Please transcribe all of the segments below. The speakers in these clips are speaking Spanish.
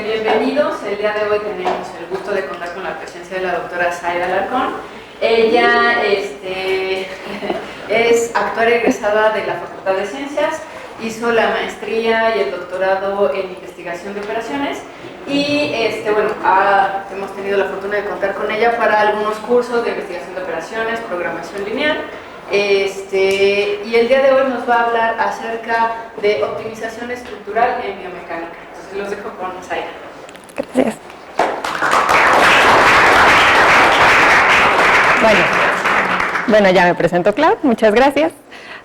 bienvenidos. El día de hoy tenemos el gusto de contar con la presencia de la doctora Zaida Alarcón. Ella es actuaria egresada de la Facultad de Ciencias, hizo la maestría y el doctorado en investigación de operaciones y hemos tenido la fortuna de contar con ella para algunos cursos de investigación de operaciones, programación lineal. Y el día de hoy nos va a hablar acerca de optimización estructural en biomecánica. Entonces los dejo con Zaida. Gracias. Bueno, ya me presento, Clau, muchas gracias.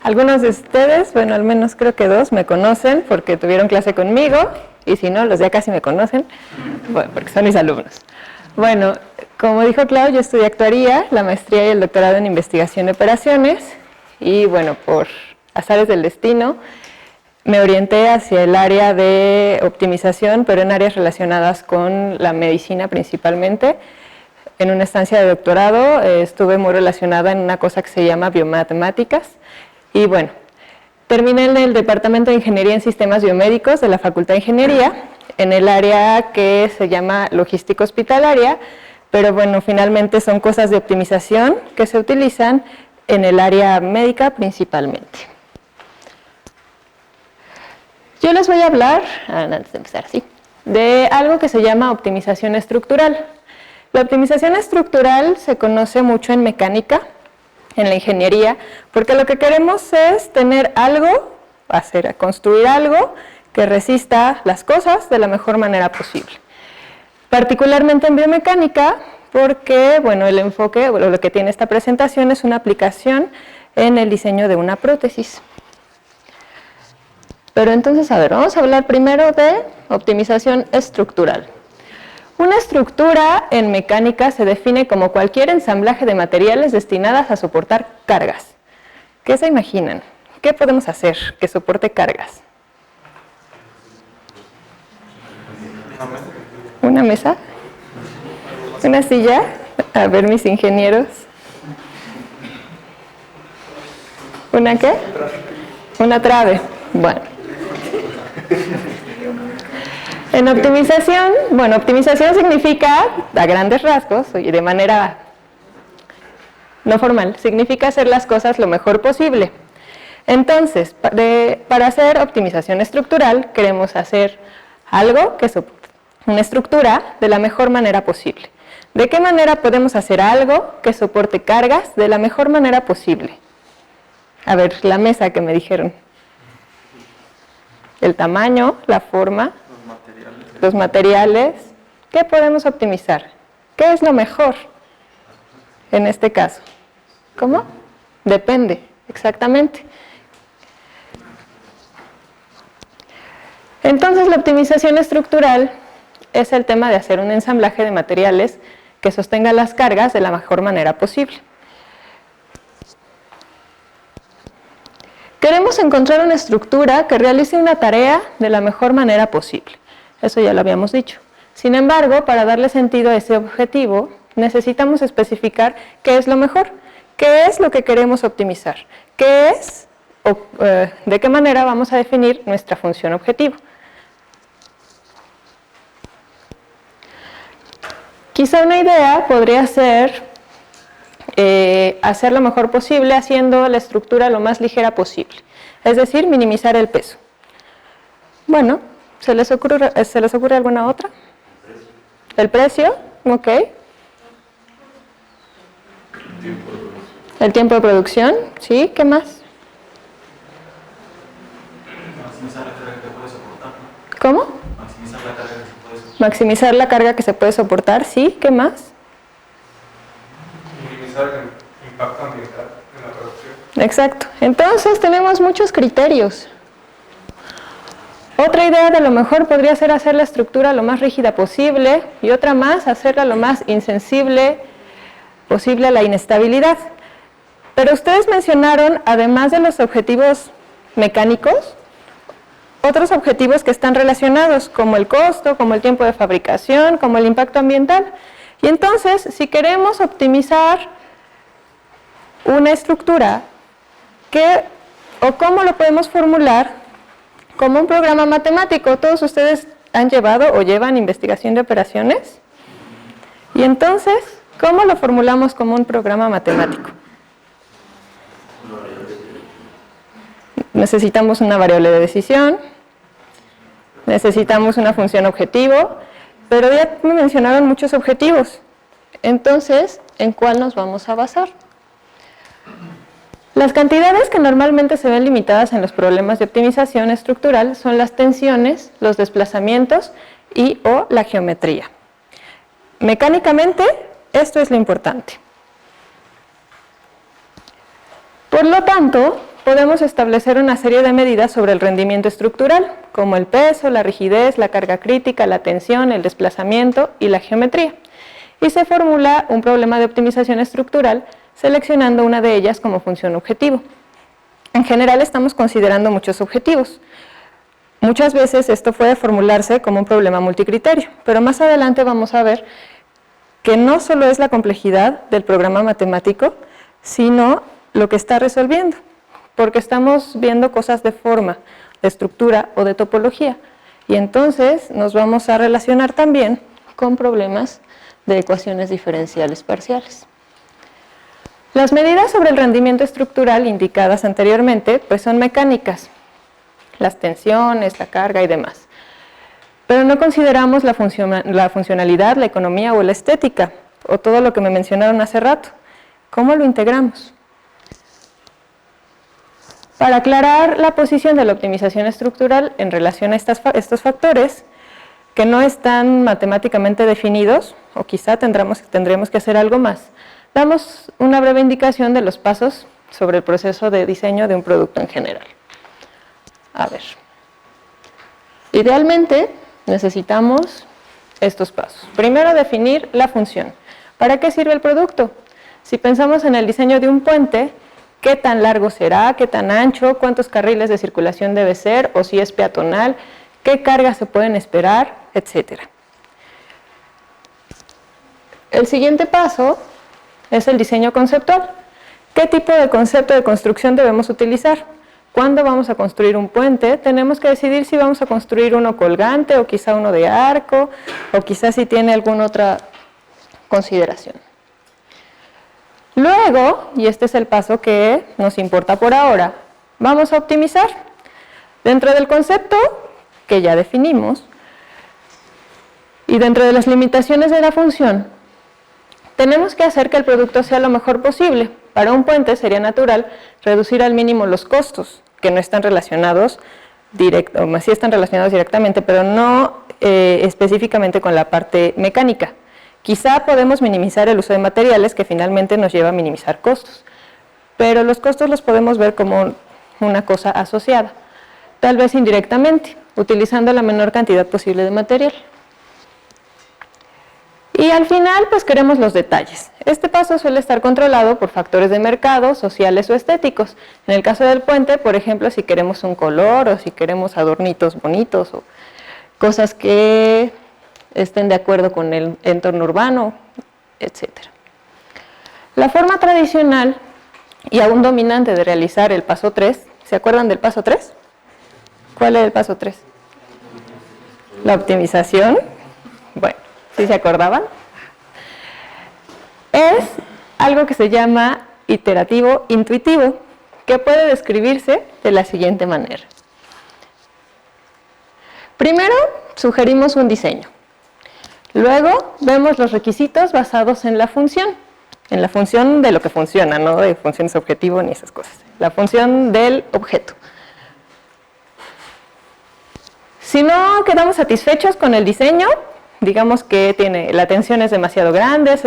Algunos de ustedes, bueno, al menos creo que dos, me conocen porque tuvieron clase conmigo, y si no, los ya casi me conocen, bueno, porque son mis alumnos. Bueno, como dijo Clau, yo estudié actuaría, la maestría y el doctorado en investigación de operaciones, y bueno, por azares del destino, me orienté hacia el área de optimización, pero en áreas relacionadas con la medicina principalmente. En una estancia de doctorado estuve muy relacionada en una cosa que se llama biomatemáticas, y bueno, terminé en el Departamento de Ingeniería en Sistemas Biomédicos de la Facultad de Ingeniería, en el área que se llama logística hospitalaria, pero bueno, finalmente son cosas de optimización que se utilizan en el área médica principalmente. Yo les voy a hablar, antes de empezar así, de algo que se llama optimización estructural. La optimización estructural se conoce mucho en mecánica, en la ingeniería, porque lo que queremos es tener algo, construir algo que resista las cosas de la mejor manera posible. Particularmente en biomecánica, porque bueno, el enfoque, lo que tiene esta presentación es una aplicación en el diseño de una prótesis. Pero entonces, a ver, vamos a hablar primero de optimización estructural. Una estructura en mecánica se define como cualquier ensamblaje de materiales destinadas a soportar cargas. ¿Qué se imaginan? ¿Qué podemos hacer que soporte cargas? ¿Una mesa? ¿Una silla? A ver, mis ingenieros. ¿Una qué? Una trave. Bueno. En optimización, bueno, optimización significa, a grandes rasgos y de manera no formal, significa hacer las cosas lo mejor posible. Entonces, para hacer optimización estructural, queremos hacer algo que soporte una estructura de la mejor manera posible. ¿De qué manera podemos hacer algo que soporte cargas de la mejor manera posible? A ver, la mesa que me dijeron. El tamaño, la forma, los materiales. ¿Qué podemos optimizar? ¿Qué es lo mejor en este caso? ¿Cómo? Depende, exactamente. Entonces, la optimización estructural es el tema de hacer un ensamblaje de materiales que sostenga las cargas de la mejor manera posible. Queremos encontrar una estructura que realice una tarea de la mejor manera posible. Eso ya lo habíamos dicho. Sin embargo, para darle sentido a ese objetivo, necesitamos especificar qué es lo mejor, qué es lo que queremos optimizar, qué es de qué manera vamos a definir nuestra función objetivo. Quizá una idea podría ser hacer lo mejor posible haciendo la estructura lo más ligera posible, es decir, minimizar el peso. Bueno, ¿se les ocurre alguna otra? ¿El precio? Ok. ¿El tiempo de producción? Sí, ¿qué más? Maximizar la carga que puede soportar. ¿Cómo? Maximizar la carga que se puede soportar. Maximizar la carga que se puede soportar, sí, ¿qué más? Minimizar el impacto ambiental en la producción. Exacto. Entonces tenemos muchos criterios. Otra idea de lo mejor podría ser hacer la estructura lo más rígida posible y otra más, hacerla lo más insensible posible a la inestabilidad. Pero ustedes mencionaron, además de los objetivos mecánicos, otros objetivos que están relacionados, como el costo, como el tiempo de fabricación, como el impacto ambiental. Y entonces, si queremos optimizar una estructura, ¿cómo lo podemos formular? Como un programa matemático. Todos ustedes han llevado o llevan investigación de operaciones. Y entonces, ¿cómo lo formulamos como un programa matemático? Necesitamos una variable de decisión, necesitamos una función objetivo, pero ya me mencionaron muchos objetivos. Entonces, ¿en cuál nos vamos a basar? Las cantidades que normalmente se ven limitadas en los problemas de optimización estructural son las tensiones, los desplazamientos y o la geometría. Mecánicamente, esto es lo importante. Por lo tanto, podemos establecer una serie de medidas sobre el rendimiento estructural, como el peso, la rigidez, la carga crítica, la tensión, el desplazamiento y la geometría. Y se formula un problema de optimización estructural seleccionando una de ellas como función objetivo. En general estamos considerando muchos objetivos. Muchas veces esto puede formularse como un problema multicriterio, pero más adelante vamos a ver que no solo es la complejidad del programa matemático, sino lo que está resolviendo, porque estamos viendo cosas de forma, de estructura o de topología, y entonces nos vamos a relacionar también con problemas de ecuaciones diferenciales parciales. Las medidas sobre el rendimiento estructural indicadas anteriormente pues son mecánicas, las tensiones, la carga y demás. Pero no consideramos la funcionalidad, la economía o la estética, o todo lo que me mencionaron hace rato. ¿Cómo lo integramos? Para aclarar la posición de la optimización estructural en relación a estos factores, que no están matemáticamente definidos, o quizá tendremos que hacer algo más, damos una breve indicación de los pasos sobre el proceso de diseño de un producto en general. A ver, idealmente necesitamos estos pasos. Primero, definir la función. ¿Para qué sirve el producto? Si pensamos en el diseño de un puente, ¿qué tan largo será? ¿Qué tan ancho? ¿Cuántos carriles de circulación debe ser? ¿O si es peatonal? ¿Qué cargas se pueden esperar? Etcétera. El siguiente paso es el diseño conceptual. ¿Qué tipo de concepto de construcción debemos utilizar? ¿Cuándo vamos a construir un puente? Tenemos que decidir si vamos a construir uno colgante o quizá uno de arco, o quizá si tiene alguna otra consideración. Luego, y este es el paso que nos importa por ahora, vamos a optimizar. Dentro del concepto que ya definimos y dentro de las limitaciones de la función, tenemos que hacer que el producto sea lo mejor posible. Para un puente sería natural reducir al mínimo los costos, que no están relacionados sí están relacionados directamente, pero no específicamente con la parte mecánica. Quizá podemos minimizar el uso de materiales, que finalmente nos lleva a minimizar costos, pero los costos los podemos ver como una cosa asociada, tal vez indirectamente, utilizando la menor cantidad posible de material. Y al final, pues queremos los detalles. Este paso suele estar controlado por factores de mercado, sociales o estéticos. En el caso del puente, por ejemplo, si queremos un color o si queremos adornitos bonitos o cosas que estén de acuerdo con el entorno urbano, etc. La forma tradicional y aún dominante de realizar el paso 3, ¿se acuerdan del paso 3? ¿Cuál es el paso 3? La optimización. Bueno, ¿sí se acordaban? Es algo que se llama iterativo intuitivo, que puede describirse de la siguiente manera. Primero, sugerimos un diseño. Luego, vemos los requisitos basados en la función de lo que funciona, no de funciones objetivo ni esas cosas, la función del objeto. Si no quedamos satisfechos con el diseño, digamos que la tensión es demasiado grande,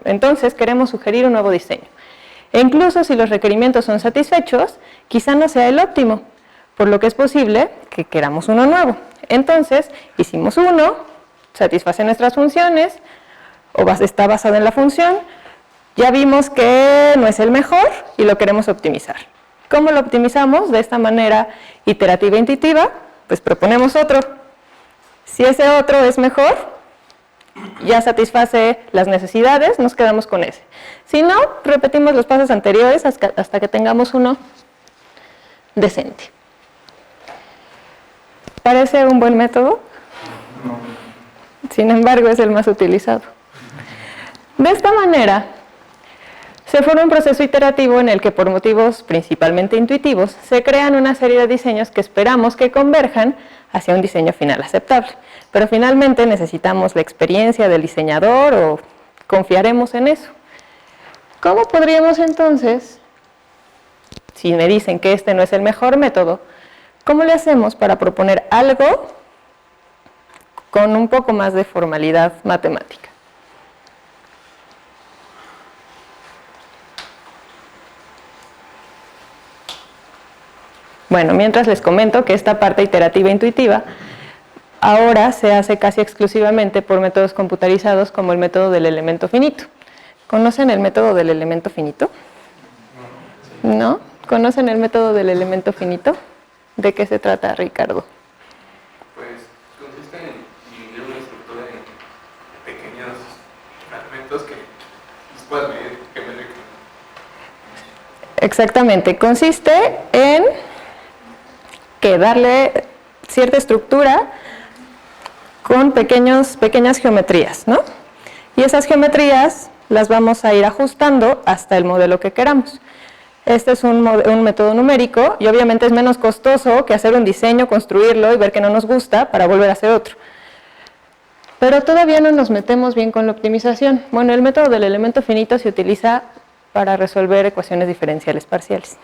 entonces queremos sugerir un nuevo diseño. E incluso si los requerimientos son satisfechos, quizá no sea el óptimo, por lo que es posible que queramos uno nuevo. Entonces, hicimos uno, satisface nuestras funciones, o está basado en la función, ya vimos que no es el mejor y lo queremos optimizar. ¿Cómo lo optimizamos? De esta manera iterativa e intuitiva, pues proponemos otro. Si ese otro es mejor, ya satisface las necesidades, nos quedamos con ese. Si no, repetimos los pasos anteriores hasta que tengamos uno decente. ¿Parece un buen método? Sin embargo, es el más utilizado. De esta manera, se forma un proceso iterativo en el que, por motivos principalmente intuitivos, se crean una serie de diseños que esperamos que converjan hacia un diseño final aceptable. Pero finalmente necesitamos la experiencia del diseñador o confiaremos en eso. ¿Cómo podríamos entonces, si me dicen que este no es el mejor método, cómo le hacemos para proponer algo con un poco más de formalidad matemática? Bueno, mientras les comento que esta parte iterativa e intuitiva ahora se hace casi exclusivamente por métodos computarizados como el método del elemento finito. ¿Conocen el método del elemento finito? ¿No? ¿Conocen el método del elemento finito? ¿De qué se trata, Ricardo? Pues consiste en dividir una estructura en pequeños fragmentos que los puedas medir geométricamente. Exactamente, consiste en que darle cierta estructura con pequeñas geometrías, ¿no? Y esas geometrías las vamos a ir ajustando hasta el modelo que queramos. Este es un método numérico y obviamente es menos costoso que hacer un diseño, construirlo y ver que no nos gusta para volver a hacer otro. Pero todavía no nos metemos bien con la optimización. Bueno, el método del elemento finito se utiliza para resolver ecuaciones diferenciales parciales.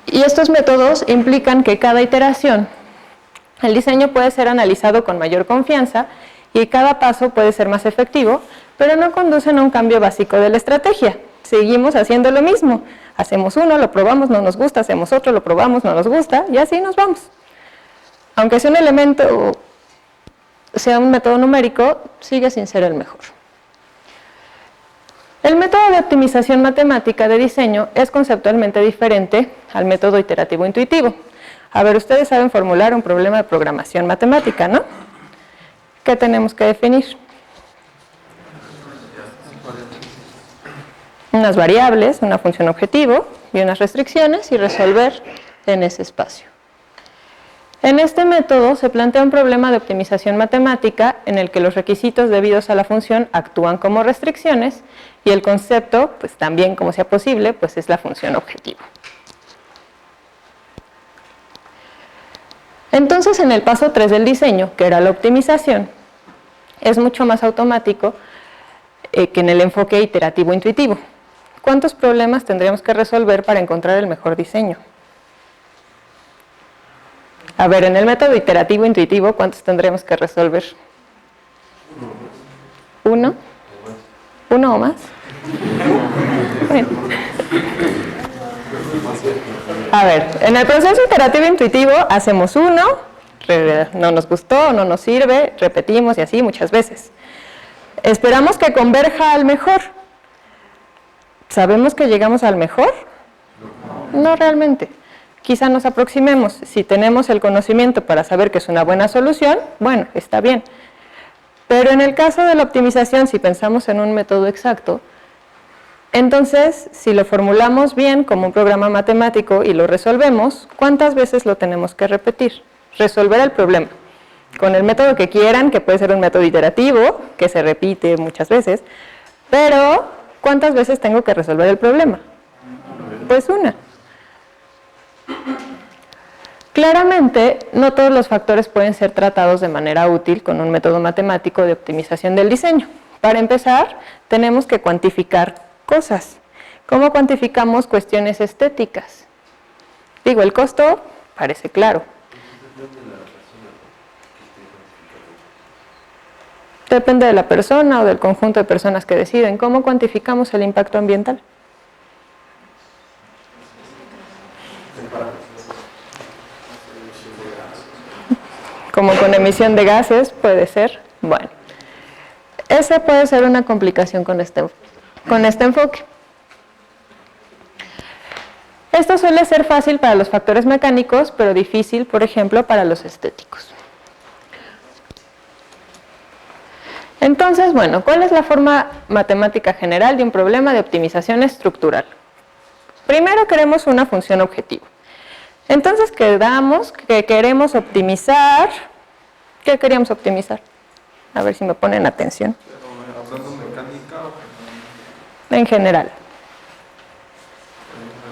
Y estos métodos implican que cada iteración, el diseño puede ser analizado con mayor confianza y cada paso puede ser más efectivo, pero no conducen a un cambio básico de la estrategia. Seguimos haciendo lo mismo. Hacemos uno, lo probamos, no nos gusta, hacemos otro, lo probamos, no nos gusta, y así nos vamos. Aunque sea un elemento, sea un método numérico, sigue sin ser el mejor. El método de optimización matemática de diseño es conceptualmente diferente al método iterativo intuitivo. A ver, ustedes saben formular un problema de programación matemática, ¿no? ¿Qué tenemos que definir? Unas variables, una función objetivo y unas restricciones y resolver en ese espacio. En este método se plantea un problema de optimización matemática en el que los requisitos debidos a la función actúan como restricciones y el concepto, pues también como sea posible, pues es la función objetivo. Entonces, en el paso 3 del diseño, que era la optimización, es mucho más automático que en el enfoque iterativo intuitivo. ¿Cuántos problemas tendríamos que resolver para encontrar el mejor diseño? A ver, en el método iterativo intuitivo, ¿cuántos tendremos que resolver? ¿Uno? ¿Uno o más? Bueno. A ver, en el proceso iterativo intuitivo hacemos uno, no nos gustó, no nos sirve, repetimos y así muchas veces. Esperamos que converja al mejor. ¿Sabemos que llegamos al mejor? No realmente. Quizá nos aproximemos. Si tenemos el conocimiento para saber que es una buena solución, bueno, está bien. Pero en el caso de la optimización, si pensamos en un método exacto, entonces, si lo formulamos bien como un programa matemático y lo resolvemos, ¿cuántas veces lo tenemos que repetir? Resolver el problema. Con el método que quieran, que puede ser un método iterativo, que se repite muchas veces, pero ¿cuántas veces tengo que resolver el problema? Pues una. Claramente, no todos los factores pueden ser tratados de manera útil con un método matemático de optimización del diseño. Para empezar, tenemos que cuantificar cosas. ¿Cómo cuantificamos cuestiones estéticas? Digo, el costo parece claro. Depende de la persona o del conjunto de personas que deciden. ¿Cómo cuantificamos el impacto ambiental? Como con emisión de gases, puede ser. Bueno, esa puede ser una complicación con este enfoque. Esto suele ser fácil para los factores mecánicos, pero difícil, por ejemplo, para los estéticos. Entonces, bueno, ¿cuál es la forma matemática general de un problema de optimización estructural? Primero queremos una función objetivo. Entonces quedamos que queremos optimizar ¿Qué queríamos optimizar? A ver si me ponen atención. Pero hablando mecánica o En general.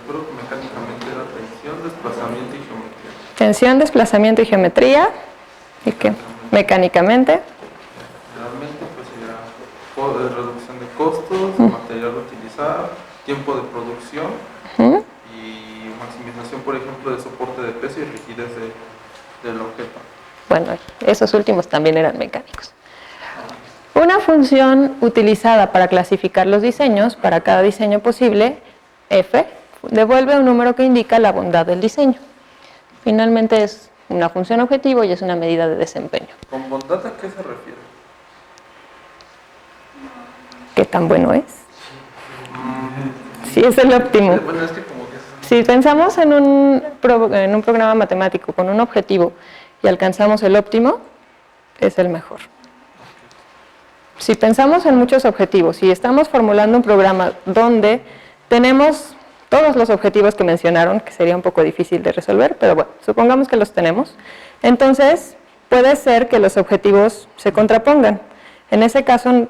recuerdo que mecánicamente era tensión, desplazamiento y geometría. Tensión, desplazamiento y geometría. ¿Y qué? Mecánicamente. Realmente pues sería reducción de costos, material a utilizar, tiempo de producción y maximización, por ejemplo, de soporte de peso y rigidez del objeto. Bueno, esos últimos también eran mecánicos. Una función utilizada para clasificar los diseños, para cada diseño posible, f, devuelve un número que indica la bondad del diseño. Finalmente es una función objetivo y es una medida de desempeño. ¿Con bondad a qué se refiere? ¿Qué tan bueno es? Sí, es el óptimo. Bueno, es que como que es... Si pensamos en un programa matemático con un objetivo y alcanzamos el óptimo, es el mejor. Si pensamos en muchos objetivos y estamos formulando un programa donde tenemos todos los objetivos que mencionaron, que sería un poco difícil de resolver, pero bueno, supongamos que los tenemos, entonces puede ser que los objetivos se contrapongan. En ese caso,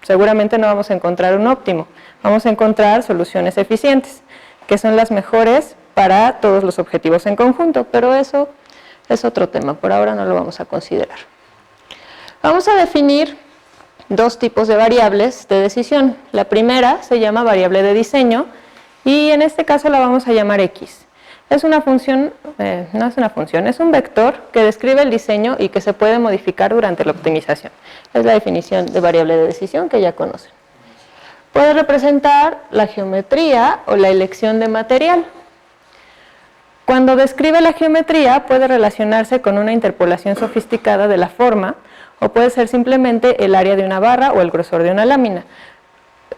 seguramente no vamos a encontrar un óptimo, vamos a encontrar soluciones eficientes, que son las mejores para todos los objetivos en conjunto, pero eso es otro tema, por ahora no lo vamos a considerar. Vamos a definir dos tipos de variables de decisión. La primera se llama variable de diseño y en este caso la vamos a llamar X. Es una función, no es una función, es un vector que describe el diseño y que se puede modificar durante la optimización. Es la definición de variable de decisión que ya conocen. Puede representar la geometría o la elección de material. Cuando describe la geometría puede relacionarse con una interpolación sofisticada de la forma o puede ser simplemente el área de una barra o el grosor de una lámina.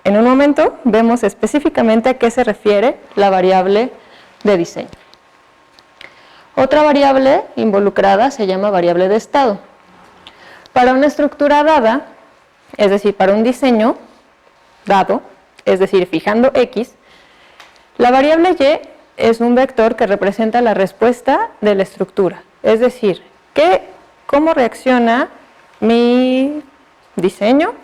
En un momento vemos específicamente a qué se refiere la variable de diseño. Otra variable involucrada se llama variable de estado. Para una estructura dada, es decir, para un diseño dado, es decir, fijando X, la variable Y es un vector que representa la respuesta de la estructura, es decir, cómo reacciona mi diseño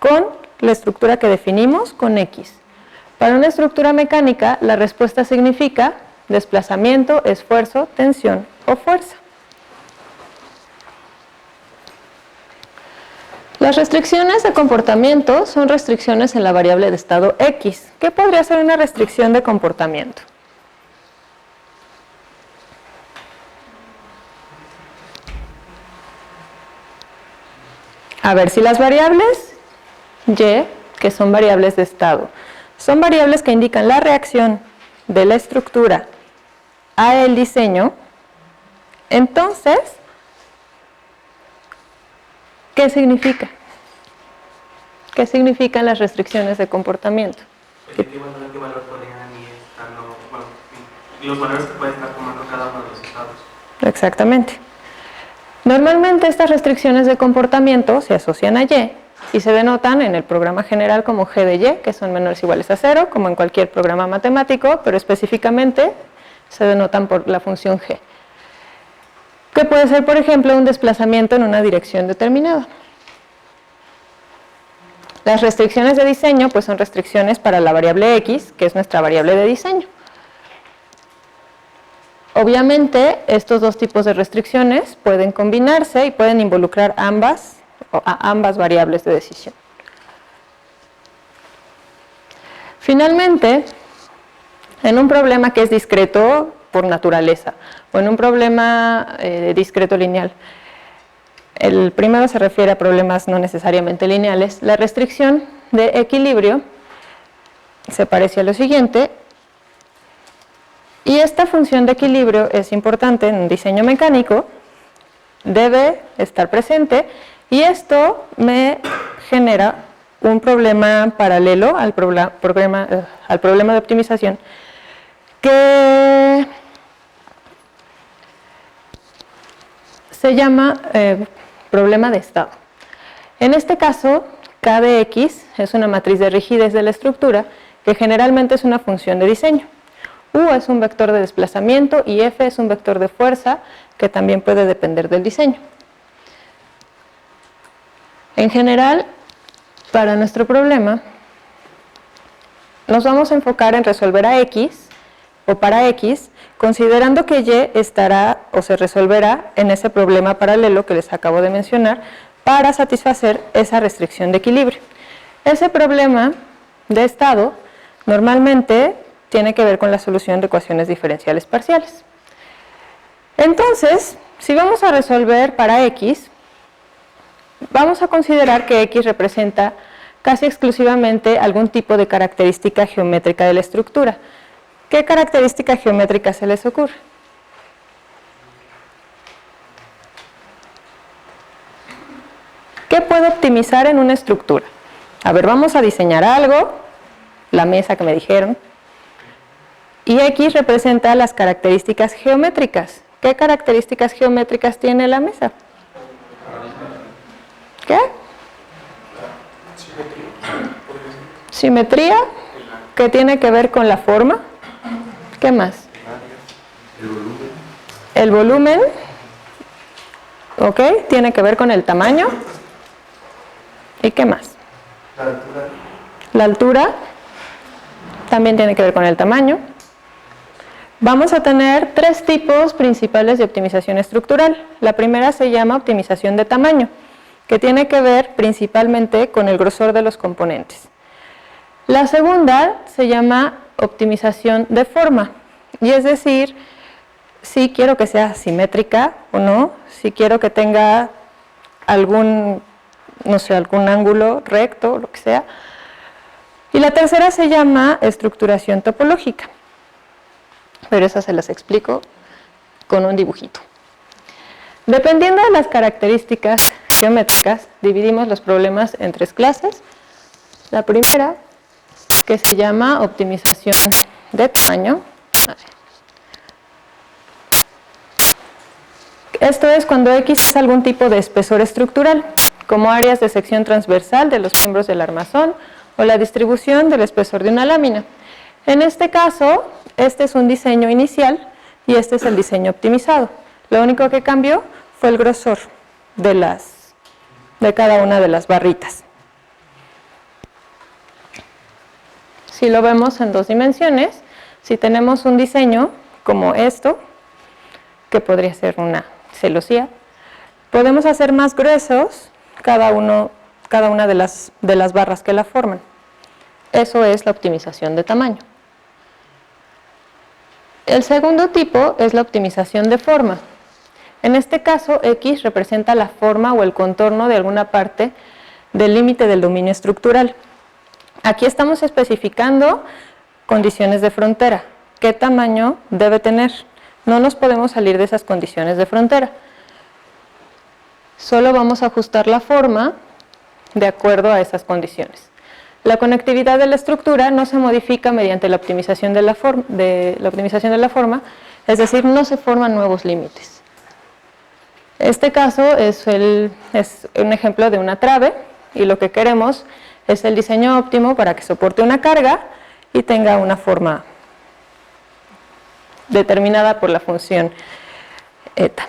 con la estructura que definimos con X. Para una estructura mecánica, la respuesta significa desplazamiento, esfuerzo, tensión o fuerza. Las restricciones de comportamiento son restricciones en la variable de estado X. ¿Qué podría ser una restricción de comportamiento? A ver, si las variables Y, que son variables de estado, son variables que indican la reacción de la estructura a el diseño, entonces, ¿qué significa? ¿Qué significan las restricciones de comportamiento? ¿Qué valor ponían y estando, bueno, los valores que puede estar tomando cada uno de los estados? Exactamente. Normalmente estas restricciones de comportamiento se asocian a y se denotan en el programa general como G de Y, que son menores o iguales a 0, como en cualquier programa matemático, pero específicamente se denotan por la función G, que puede ser, por ejemplo, un desplazamiento en una dirección determinada. Las restricciones de diseño pues son restricciones para la variable X, que es nuestra variable de diseño. Obviamente, estos dos tipos de restricciones pueden combinarse y pueden involucrar a ambas variables de decisión. Finalmente, en un problema que es discreto por naturaleza, o en un problema discreto lineal, el primero se refiere a problemas no necesariamente lineales, la restricción de equilibrio se parece a lo siguiente. Y esta función de equilibrio es importante en un diseño mecánico, debe estar presente y esto me genera un problema paralelo al problema de optimización que se llama problema de estado. En este caso, K de X es una matriz de rigidez de la estructura que generalmente es una función de diseño. U es un vector de desplazamiento y F es un vector de fuerza que también puede depender del diseño. En general, para nuestro problema, nos vamos a enfocar en resolver a X o para X, considerando que Y estará o se resolverá en ese problema paralelo que les acabo de mencionar para satisfacer esa restricción de equilibrio. Ese problema de estado normalmente tiene que ver con la solución de ecuaciones diferenciales parciales. Entonces, si vamos a resolver para X, vamos a considerar que X representa casi exclusivamente algún tipo de característica geométrica de la estructura. ¿Qué característica geométrica se les ocurre? ¿Qué puedo optimizar en una estructura? A ver, vamos a diseñar algo, la mesa que me dijeron, y X representa las características geométricas. ¿Qué características geométricas tiene la mesa? ¿Qué? Simetría, que tiene que ver con la forma. ¿Qué más? El volumen. Ok, tiene que ver con el tamaño. ¿Y qué más? La altura también tiene que ver con el tamaño. Vamos a tener tres tipos principales de optimización estructural. La primera se llama optimización de tamaño, que tiene que ver principalmente con el grosor de los componentes. La segunda se llama optimización de forma, y es decir, si quiero que sea simétrica o no, si quiero que tenga algún, no sé, algún ángulo recto, lo que sea. Y la tercera se llama estructuración topológica, pero esa se las explico con un dibujito. Dependiendo de las características geométricas, dividimos los problemas en tres clases. La primera, que se llama optimización de tamaño. Esto es cuando X es algún tipo de espesor estructural, como áreas de sección transversal de los miembros del armazón o la distribución del espesor de una lámina. En este caso, este es un diseño inicial y este es el diseño optimizado. Lo único que cambió fue el grosor de cada una de las barritas. Si lo vemos en dos dimensiones, si tenemos un diseño como esto, que podría ser una celosía, podemos hacer más gruesos cada una de las barras que la forman. Eso es la optimización de tamaño. El segundo tipo es la optimización de forma. En este caso, X representa la forma o el contorno de alguna parte del límite del dominio estructural. Aquí estamos especificando condiciones de frontera. ¿Qué tamaño debe tener? No nos podemos salir de esas condiciones de frontera. Solo vamos a ajustar la forma de acuerdo a esas condiciones. La conectividad de la estructura no se modifica mediante la optimización de la forma, es decir, no se forman nuevos límites. Este caso es un ejemplo de una trave y lo que queremos es el diseño óptimo para que soporte una carga y tenga una forma determinada por la función eta.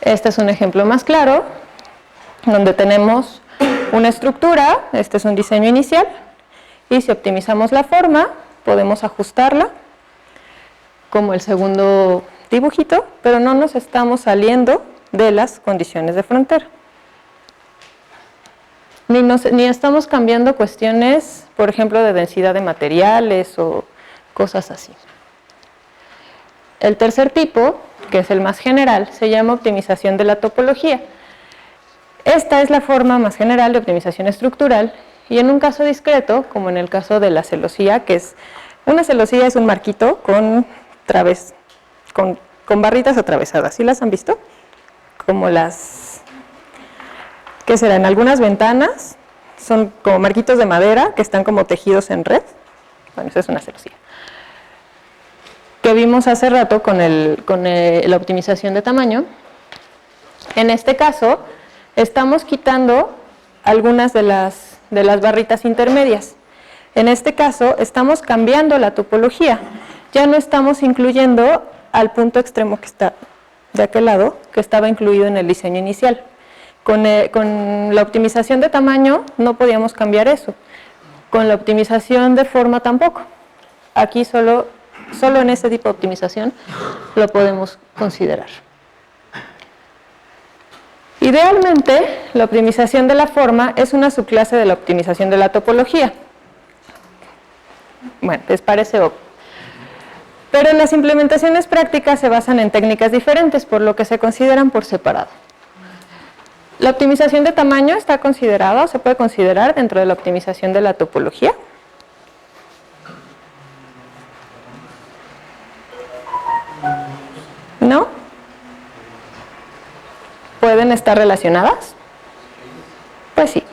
Este es un ejemplo más claro, donde tenemos una estructura, este es un diseño inicial, y si optimizamos la forma, podemos ajustarla, como el segundo dibujito, pero no nos estamos saliendo de las condiciones de frontera. Ni estamos cambiando cuestiones, por ejemplo, de densidad de materiales o cosas así. El tercer tipo, que es el más general, se llama optimización de la topología. Esta es la forma más general de optimización estructural y en un caso discreto, como en el caso de la celosía, que es una celosía es un marquito con barritas atravesadas. ¿Sí las han visto? Como las, ¿qué serán? Algunas ventanas son como marquitos de madera que están como tejidos en red. Bueno, esa es una celosía. Que vimos hace rato con la optimización de tamaño. En este caso, estamos quitando algunas de las barritas intermedias. En este caso, estamos cambiando la topología. Ya no estamos incluyendo al punto extremo que está de aquel lado, que estaba incluido en el diseño inicial. Con la optimización de tamaño no podíamos cambiar eso. Con la optimización de forma tampoco. Aquí solo en ese tipo de optimización lo podemos considerar. Idealmente, la optimización de la forma es una subclase de la optimización de la topología. Bueno, les parece obvio. Pero las implementaciones prácticas se basan en técnicas diferentes, por lo que se consideran por separado. La optimización de tamaño está considerada o se puede considerar dentro de la optimización de la topología. ¿No? ¿Pueden estar relacionadas? Pues sí.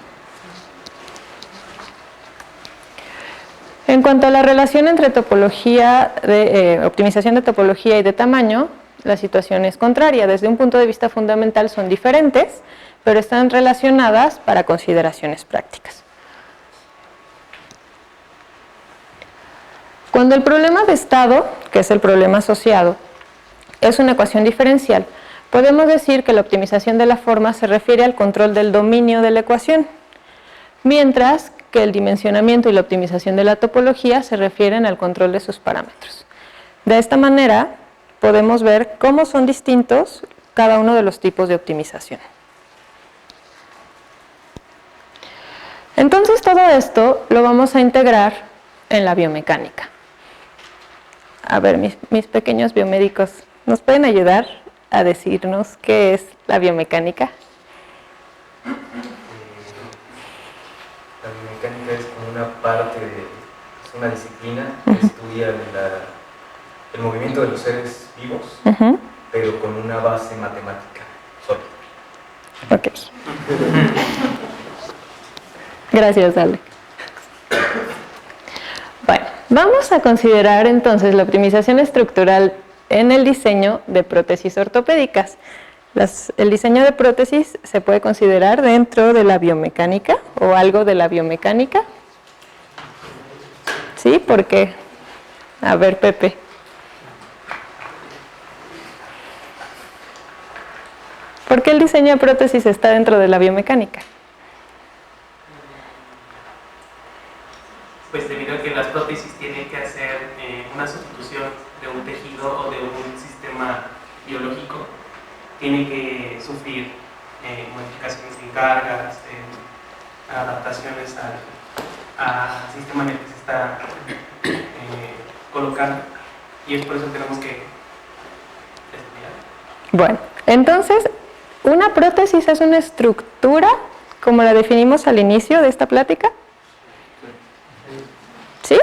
En cuanto a la relación entre optimización de topología y de tamaño, la situación es contraria. Desde un punto de vista fundamental son diferentes, pero están relacionadas para consideraciones prácticas. Cuando el problema de estado, que es el problema asociado, es una ecuación diferencial, podemos decir que la optimización de la forma se refiere al control del dominio de la ecuación, mientras que el dimensionamiento y la optimización de la topología se refieren al control de sus parámetros. De esta manera, podemos ver cómo son distintos cada uno de los tipos de optimización. Entonces, todo esto lo vamos a integrar en la biomecánica. A ver, mis pequeños biomédicos, ¿nos pueden ayudar a decirnos qué es la biomecánica? La biomecánica es como una parte, es una disciplina que estudia el movimiento de los seres vivos, pero con una base matemática sólida. Ok. Gracias, Ale. Bueno, vamos a considerar entonces la optimización estructural en el diseño de prótesis ortopédicas. El diseño de prótesis se puede considerar dentro de la biomecánica o algo de la biomecánica. ¿Sí? ¿Por qué? A ver, Pepe. ¿Por qué el diseño de prótesis está dentro de la biomecánica? Pues debido a que las prótesis tienen que hacer una sustitución de un tejido o de un sistema biológico, tiene que sufrir modificaciones en cargas, adaptaciones al sistema en el que se está colocando, y es por eso que tenemos que estudiar. Bueno, entonces, ¿una prótesis es una estructura como la definimos al inicio de esta plática? ¿Sí?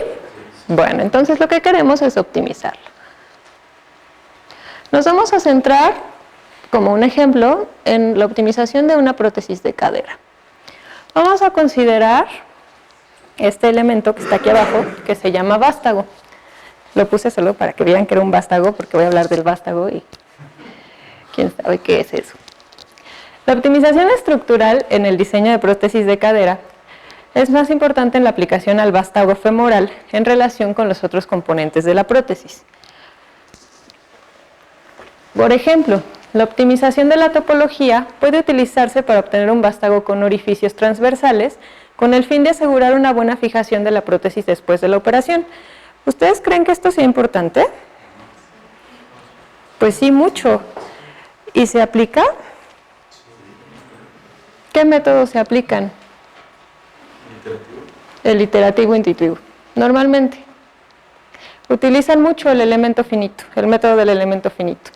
Bueno, entonces lo que queremos es optimizarla. Nos vamos a centrar, como un ejemplo, en la optimización de una prótesis de cadera. Vamos a considerar este elemento que está aquí abajo, que se llama vástago. Lo puse solo para que vieran que era un vástago, porque voy a hablar del vástago y quién sabe qué es eso. La optimización estructural en el diseño de prótesis de cadera es más importante en la aplicación al vástago femoral en relación con los otros componentes de la prótesis. Por ejemplo, la optimización de la topología puede utilizarse para obtener un vástago con orificios transversales con el fin de asegurar una buena fijación de la prótesis después de la operación. ¿Ustedes creen que esto sea importante? Pues sí, mucho. ¿Y se aplica? ¿Qué métodos se aplican? El iterativo intuitivo. Normalmente. Utilizan mucho el elemento finito, el método del elemento finito.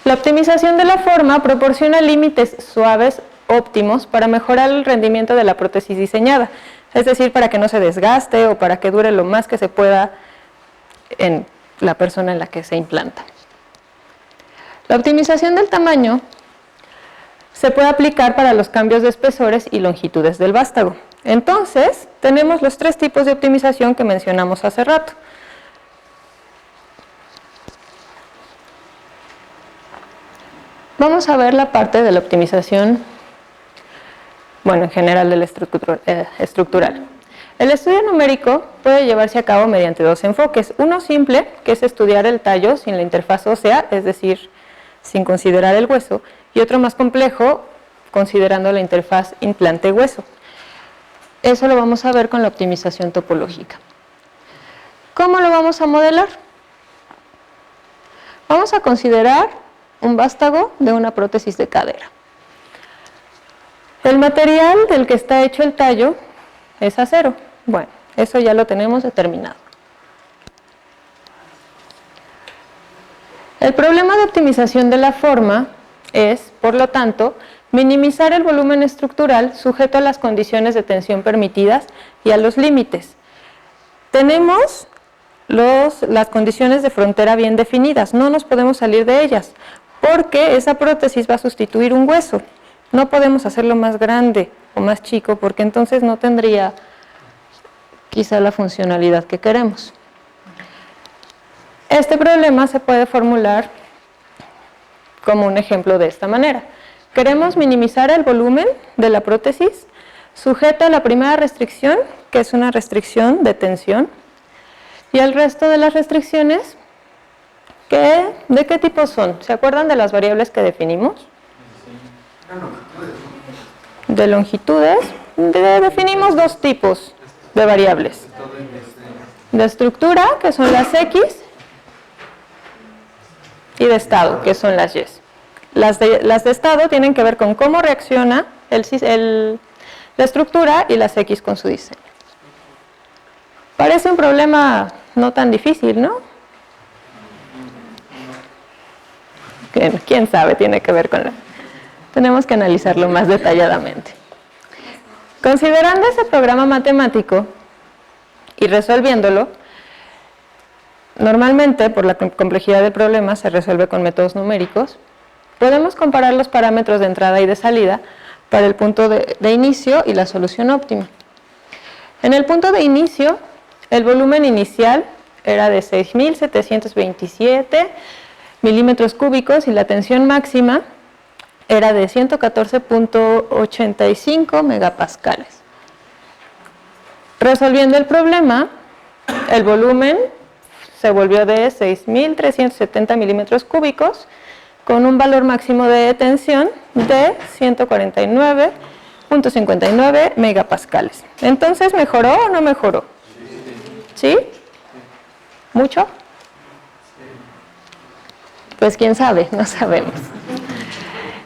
La optimización de la forma proporciona límites suaves óptimos para mejorar el rendimiento de la prótesis diseñada, es decir, para que no se desgaste o para que dure lo más que se pueda en la persona en la que se implanta. La optimización del tamaño se puede aplicar para los cambios de espesores y longitudes del vástago. Entonces, tenemos los tres tipos de optimización que mencionamos hace rato. Vamos a ver la parte de la optimización bueno, en general del estructural. El estudio numérico puede llevarse a cabo mediante dos enfoques. Uno simple, que es estudiar el tallo sin la interfaz ósea, es decir, sin considerar el hueso, y otro más complejo, considerando la interfaz implante-hueso. Eso lo vamos a ver con la optimización topológica. ¿Cómo lo vamos a modelar? Vamos a considerar un vástago de una prótesis de cadera. El material del que está hecho el tallo es acero. Bueno, eso ya lo tenemos determinado. El problema de optimización de la forma es, por lo tanto, minimizar el volumen estructural sujeto a las condiciones de tensión permitidas y a los límites. Tenemos las condiciones de frontera bien definidas, no nos podemos salir de ellas, porque esa prótesis va a sustituir un hueso. No podemos hacerlo más grande o más chico, porque entonces no tendría quizá la funcionalidad que queremos. Este problema se puede formular como un ejemplo de esta manera. Queremos minimizar el volumen de la prótesis sujeto a la primera restricción, que es una restricción de tensión, y el resto de las restricciones, ¿de qué tipo son? ¿Se acuerdan de las variables que definimos? De longitudes. Definimos dos tipos de variables. De estructura, que son las X, y de estado, que son las Y. Las de estado tienen que ver con cómo reacciona la estructura y las X con su diseño. Parece un problema no tan difícil, ¿no? ¿Quién sabe? Tiene que ver con Tenemos que analizarlo más detalladamente. Considerando ese programa matemático y resolviéndolo, normalmente por la complejidad del problema se resuelve con métodos numéricos. Podemos comparar los parámetros de entrada y de salida para el punto de inicio y la solución óptima. En el punto de inicio, el volumen inicial era de 6.727 milímetros cúbicos y la tensión máxima era de 114.85 megapascales. Resolviendo el problema, el volumen se volvió de 6.370 milímetros cúbicos con un valor máximo de tensión de 149.59 megapascales. Entonces, ¿mejoró o no mejoró? ¿Sí? ¿Mucho? Pues quién sabe, no sabemos.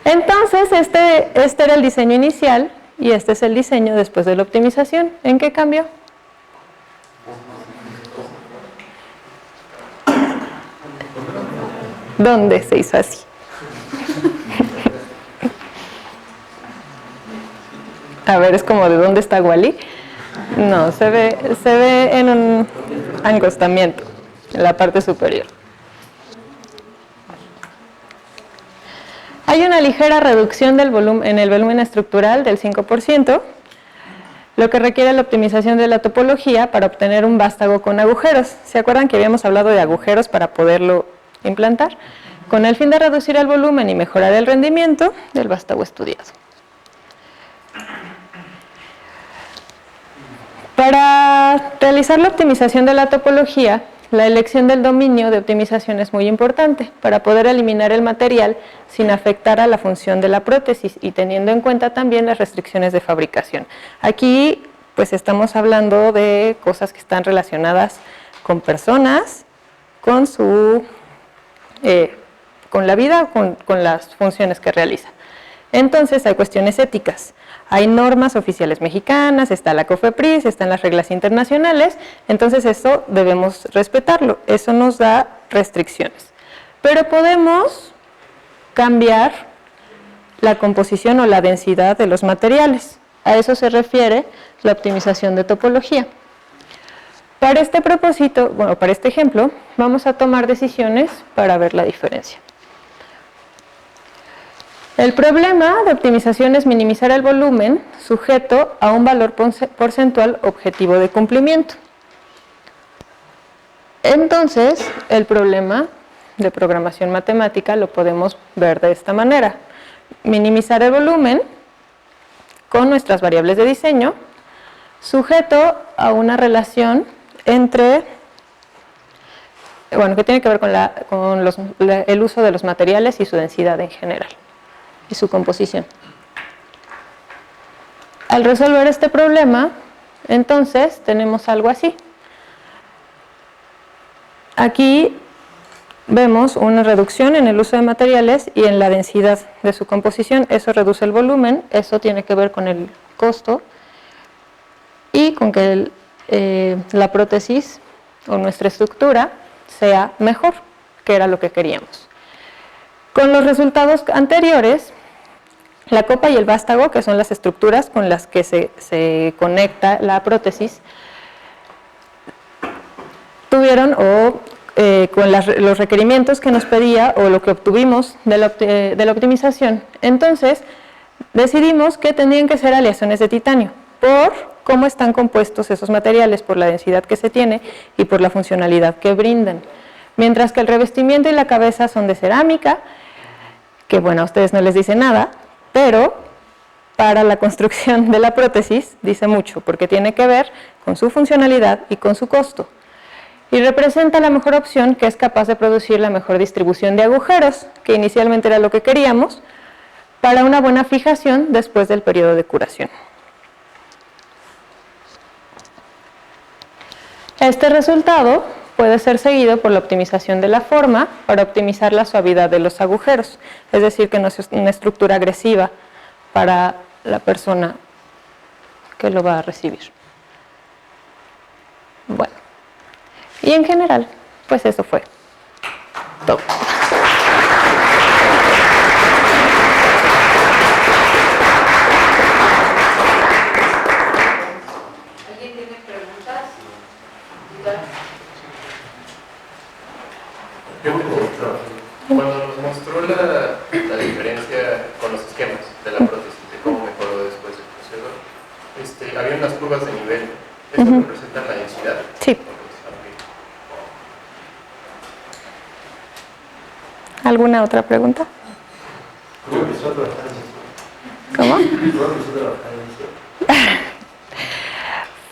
Entonces, este era el diseño inicial y este es el diseño después de la optimización. ¿En qué cambió? ¿Dónde se hizo así? A ver, es como de dónde está Wall-E. No, se ve en un angostamiento, en la parte superior. Hay una ligera reducción en el volumen estructural del 5%, lo que requiere la optimización de la topología para obtener un vástago con agujeros. ¿Se acuerdan que habíamos hablado de agujeros para poderlo implantar? Con el fin de reducir el volumen y mejorar el rendimiento del vástago estudiado. Para realizar la optimización de la topología, la elección del dominio de optimización es muy importante para poder eliminar el material sin afectar a la función de la prótesis y teniendo en cuenta también las restricciones de fabricación. Aquí pues estamos hablando de cosas que están relacionadas con personas, con la vida, con las funciones que realizan. Entonces hay cuestiones éticas. Hay normas oficiales mexicanas, está la COFEPRIS, están las reglas internacionales, entonces eso debemos respetarlo, eso nos da restricciones. Pero podemos cambiar la composición o la densidad de los materiales, a eso se refiere la optimización de topología. Para este propósito, bueno, para este ejemplo, vamos a tomar decisiones para ver la diferencia. El problema de optimización es minimizar el volumen sujeto a un valor porcentual objetivo de cumplimiento. Entonces, el problema de programación matemática lo podemos ver de esta manera. Minimizar el volumen con nuestras variables de diseño, sujeto a una relación entre, bueno, que tiene que ver con el uso de los materiales y su densidad en general, y su composición. Al resolver este problema, entonces, tenemos algo así. Aquí vemos una reducción en el uso de materiales y en la densidad de su composición. Eso reduce el volumen, eso tiene que ver con el costo y con que la prótesis o nuestra estructura sea mejor, que era lo que queríamos. Con los resultados anteriores, la copa y el vástago, que son las estructuras con las que se conecta la prótesis, tuvieron con los requerimientos que nos pedía o lo que obtuvimos de la optimización. Entonces, decidimos que tendrían que ser aleaciones de titanio por cómo están compuestos esos materiales, por la densidad que se tiene y por la funcionalidad que brindan. Mientras que el revestimiento y la cabeza son de cerámica, que bueno, a ustedes no les dice nada, pero para la construcción de la prótesis dice mucho, porque tiene que ver con su funcionalidad y con su costo. Y representa la mejor opción, que es capaz de producir la mejor distribución de agujeros, que inicialmente era lo que queríamos, para una buena fijación después del periodo de curación. Este resultado puede ser seguido por la optimización de la forma para optimizar la suavidad de los agujeros, es decir, que no es una estructura agresiva para la persona que lo va a recibir. Bueno, y en general, pues eso fue todo. ¿Alguien tiene preguntas? ¿Dudas? Cuando nos mostró la diferencia con los esquemas de la prótesis, de cómo mejoró después del proceso, había unas curvas de nivel. ¿Esto representa la densidad? Sí. ¿Alguna otra pregunta? ¿Cómo?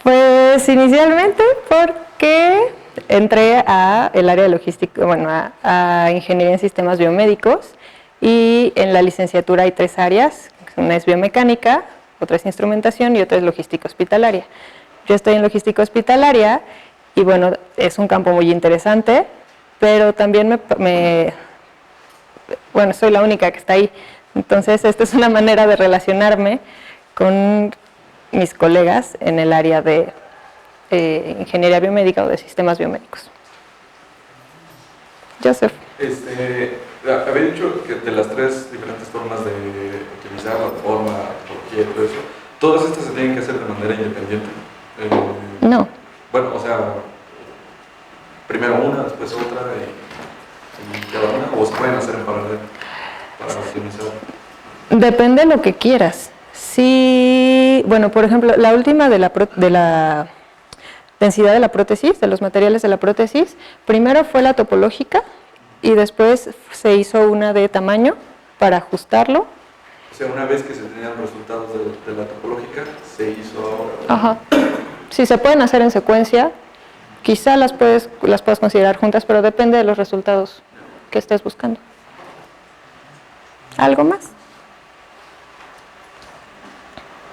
Pues inicialmente porque entré a el área de logística, bueno, a ingeniería en sistemas biomédicos, y en la licenciatura hay 3 áreas, una es biomecánica, otra es instrumentación y otra es logística hospitalaria. Yo estoy en logística hospitalaria y bueno, es un campo muy interesante, pero también bueno, soy la única que está ahí, entonces esta es una manera de relacionarme con mis colegas en el área de ingeniería biomédica o de sistemas biomédicos. Joseph. Había dicho que de las 3 diferentes formas de utilizar la forma, topología y todo eso, ¿todas estas se tienen que hacer de manera independiente? No. Bueno, o sea, primero una, después otra y cada una, o se pueden hacer en paralelo para optimizar. Depende de lo que quieras. Sí, bueno, por ejemplo, la última de la densidad de la prótesis, de los materiales de la prótesis, primero fue la topológica y después se hizo una de tamaño para ajustarlo. O sea, una vez que se tenían resultados de la topológica, se hizo... Ajá. Sí, se pueden hacer en secuencia, quizá las puedes considerar juntas, pero depende de los resultados que estés buscando. ¿Algo más?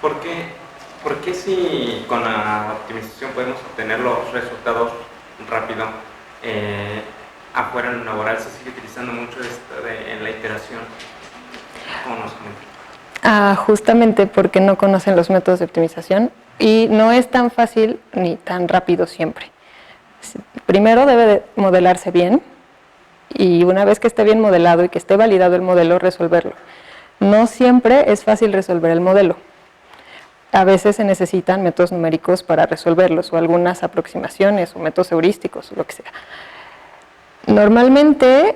¿Por qué si con la optimización podemos obtener los resultados rápido, afuera en el laboral se sigue utilizando mucho esto en la iteración? ¿Cómo nos comenta? Justamente porque no conocen los métodos de optimización y no es tan fácil ni tan rápido siempre. Primero debe de modelarse bien y una vez que esté bien modelado y que esté validado el modelo, resolverlo. No siempre es fácil resolver el modelo. A veces se necesitan métodos numéricos para resolverlos o algunas aproximaciones o métodos heurísticos o lo que sea. Normalmente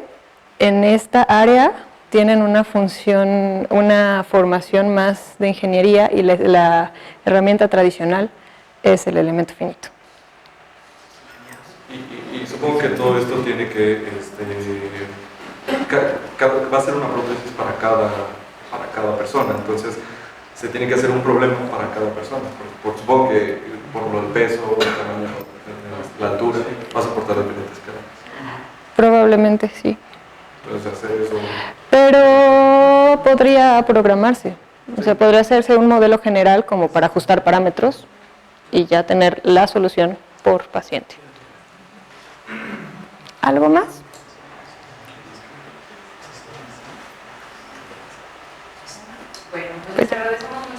en esta área tienen una función, una formación más de ingeniería y la herramienta tradicional es el elemento finito. Y supongo que todo esto tiene que, va a ser una prótesis para cada persona, entonces se tiene que hacer un problema para cada persona. Supongo que por lo del peso, el tamaño, la altura, va a soportar diferentes caras. Probablemente sí. Entonces hacer eso... Pero podría programarse. O sea, podría hacerse un modelo general como para ajustar parámetros y ya tener la solución por paciente. ¿Algo más? Bueno, pues les agradecemos mucho